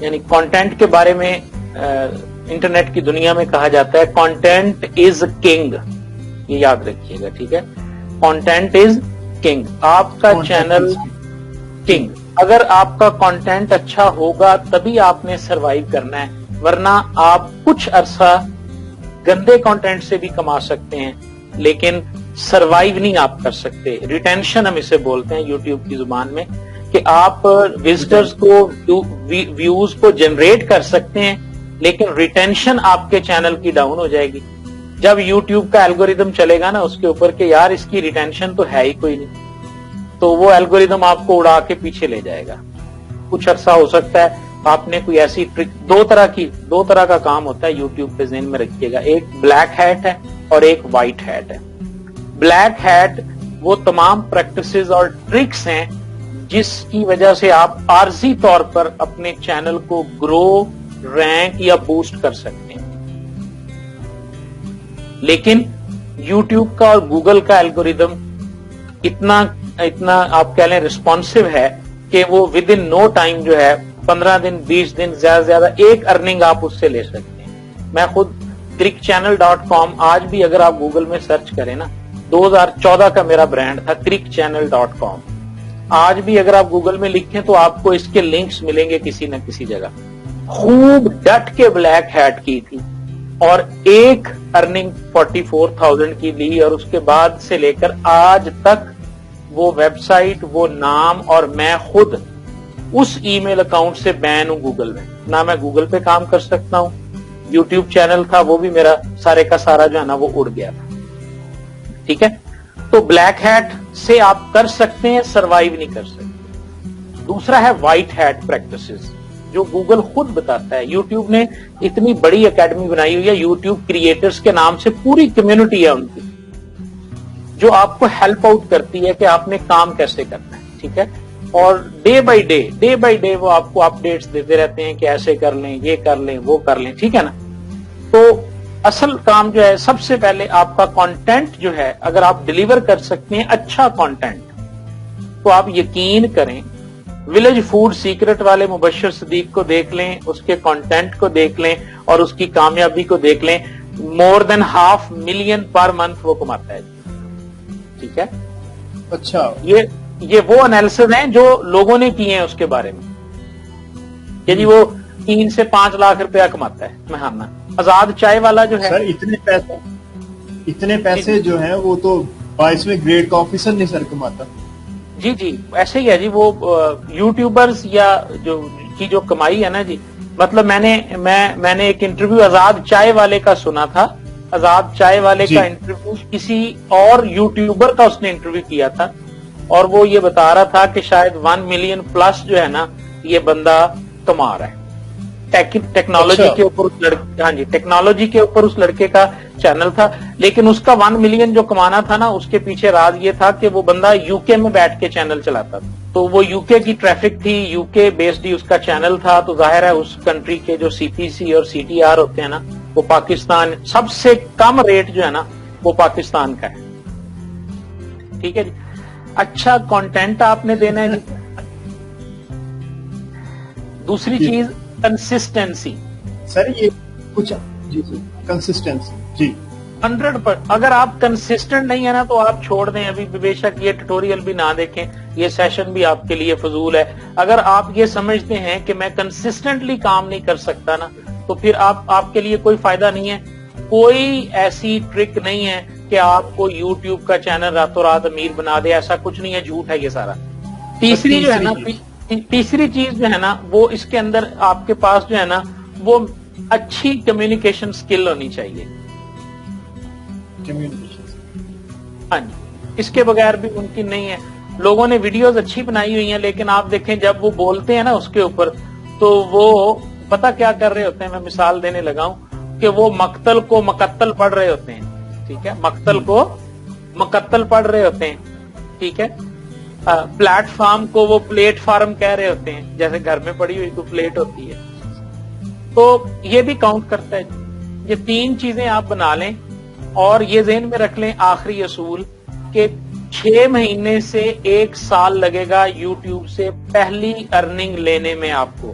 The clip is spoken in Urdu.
یعنی کانٹینٹ کے بارے میں انٹرنیٹ کی دنیا میں کہا جاتا ہے کانٹینٹ از کنگ. یہ یاد رکھیے گا, ٹھیک ہے, کانٹینٹ از کنگ. آپ کا چینل کنگ. اگر آپ کا کانٹینٹ اچھا ہوگا تبھی آپ نے سروائیو کرنا ہے, ورنہ آپ کچھ عرصہ گندے کانٹینٹ سے بھی کما سکتے ہیں لیکن سروائیو نہیں آپ کر سکتے. ریٹینشن ہم اسے بولتے ہیں یوٹیوب کی زبان میں, کہ آپ وزٹرز کو ویوز کو جنریٹ کر سکتے ہیں لیکن ریٹینشن آپ کے چینل کی ڈاؤن ہو جائے گی. جب یوٹیوب کا الگوریدم چلے گا نا اس کے اوپر کہ یار اس کی ریٹینشن تو ہے ہی کوئی نہیں, تو وہ الگوریدم آپ کو اڑا کے پیچھے لے جائے گا. کچھ عرصہ ہو سکتا ہے آپ نے کوئی ایسی ٹرک, دو طرح کا کام ہوتا ہے یوٹیوب پہ, ذہن میں رکھیے گا. ایک بلیک ہیٹ ہے اور ایک وائٹ ہیٹ ہے. بلیک ہیٹ وہ تمام پریکٹسز اور ٹرکس ہیں جس کی وجہ سے آپ عارضی طور پر اپنے چینل کو گرو, رینک یا بوسٹ کر سکتے ہیں. لیکن یوٹیوب کا اور گوگل کا الگوریدم اتنا آپ کہہ لیں رسپانسو ہے کہ وہ ود ان نو ٹائم جو ہے 15 دن 20 دن زیادہ سے زیادہ ایک ارننگ آپ اس سے لے سکتے ہیں. میں خود crickchannel.com آج بھی اگر آپ گوگل میں سرچ کریں نا, 2014 کا میرا برانڈ تھا crickchannel.com. آج بھی اگر آپ گوگل میں لکھیں تو آپ کو اس کے لنکس ملیں گے کسی نہ کسی جگہ. خوب ڈٹ کے بلیک ہیٹ کی تھی اور ایک ارننگ 44,000 کی لی, اور اس کے بعد سے لے کر آج تک وہ ویب سائٹ, وہ نام, اور میں خود اس ای میل اکاؤنٹ سے بین ہوں گوگل میں. نہ میں گوگل پہ کام کر سکتا ہوں, یوٹیوب چینل تھا وہ بھی میرا سارے کا سارا جو ہے نا وہ اڑ گیا تھا. ٹھیک ہے, تو بلیک ہیٹ سے آپ کر سکتے ہیں, سروائیو نہیں کر سکتے. دوسرا ہے وائٹ ہیٹ پریکٹسز جو گوگل خود بتاتا ہے. یوٹیوب نے اتنی بڑی اکیڈمی بنائی ہوئی ہے, یوٹیوب کریٹرز کے نام سے پوری کمیونٹی ہے ان کی جو آپ کو ہیلپ آؤٹ کرتی ہے کہ آپ نے کام کیسے کرنا ہے. ٹھیک ہے, اور ڈے بائی ڈے وہ آپ کو اپڈیٹس دیتے رہتے ہیں کہ ایسے کر لیں, یہ کر لیں, وہ کر لیں. ٹھیک ہے نا, تو اصل کام جو ہے سب سے پہلے آپ کا کانٹینٹ جو ہے اگر آپ ڈیلیور کر سکتے ہیں اچھا کانٹینٹ, تو آپ یقین کریں ولیج فوڈ سیکرٹ والے مبشر صدیق کو دیکھ لیں, اس کے کانٹینٹ کو دیکھ لیں اور اس کی کامیابی کو دیکھ لیں. مور دین $500,000 پر منتھ وہ کماتا ہے. ٹھیک ہے, اچھا, یہ وہ انالیسز ہیں جو لوگوں نے کیے ہیں اس کے بارے میں کہ جی وہ 3 سے 5 لاکھ روپیہ کماتا ہے مہانہ. آزاد چائے والا جو ہے سر اتنے پیسے جو ہیں وہ تو 22ویں گریڈ کا آفیسر نہیں سر کماتا. جی ایسے ہی ہے جی. وہ یوٹیوبرز یا جو کمائی ہے نا جی, مطلب میں نے ایک انٹرویو آزاد چائے والے کا سنا تھا. آزاد چائے والے کا انٹرویو کسی اور یوٹیوبر کا اس نے انٹرویو کیا تھا, اور وہ یہ بتا رہا تھا کہ شاید 1 ملین پلس جو ہے نا یہ بندہ کما رہا ہے ٹیکنالوجی کے اوپر. ہاں جی, ٹیکنالوجی کے اوپر اس لڑکے کا چینل تھا, لیکن اس کا 1 ملین جو کمانا تھا نا اس کے پیچھے راز یہ تھا کہ وہ بندہ یو کے میں بیٹھ کے چینل چلاتا تھا. تو وہ یو کے کی ٹریفک تھی, یو کے بیسڈ ہی اس کا چینل تھا, تو ظاہر ہے اس کنٹری کے جو سی پی سی اور سی ٹی آر ہوتے ہیں نا وہ پاکستان سب سے کم ریٹ جو ہے نا وہ پاکستان کا ہے. ٹھیک ہے جی, اچھا کانٹینٹ آپ نے دینا ہے جی. دوسری چیز کنسسٹینسی. سر یہ کچھ کنسسٹینسی جی 100%. اگر آپ کنسسٹنٹ نہیں ہے نا تو آپ چھوڑ دیں, ابھی بے شک یہ ٹیوٹوریل بھی نہ دیکھیں, یہ سیشن بھی آپ کے لیے فضول ہے. اگر آپ یہ سمجھتے ہیں کہ میں کنسسٹنٹلی کام نہیں کر سکتا نا تو پھر آپ کے لیے کوئی فائدہ نہیں ہے. کوئی ایسی ٹرک نہیں ہے کہ آپ کو یوٹیوب کا چینل راتوں رات امیر بنا دے, ایسا کچھ نہیں ہے, جھوٹ ہے یہ سارا. تیسری جو ہے نا تیسری چیز جو ہے نا وہ اس کے اندر آپ کے پاس جو ہے نا وہ اچھی کمیونیکیشن سکل ہونی چاہیے. ہاں جی, اس کے بغیر بھی ممکن نہیں ہے. لوگوں نے ویڈیوز اچھی بنائی ہوئی ہیں لیکن آپ دیکھیں جب وہ بولتے ہیں نا اس کے اوپر تو وہ پتہ کیا کر رہے ہوتے ہیں. میں مثال دینے لگا ہوں کہ وہ مقتل کو مقتل پڑھ رہے ہوتے ہیں. ٹھیک ہے, مقتل کو مقتل پڑھ رہے ہوتے ہیں. ٹھیک ہے, پلیٹ فارم کو وہ پلیٹ فارم کہہ رہے ہوتے ہیں, جیسے گھر میں پڑی ہوئی کوئی پلیٹ ہوتی ہے. تو یہ بھی کاؤنٹ کرتا ہے. یہ 3 چیزیں آپ بنا لیں اور یہ ذہن میں رکھ لیں آخری اصول کہ 6 مہینے سے 1 سال لگے گا یوٹیوب سے پہلی ارننگ لینے میں آپ کو.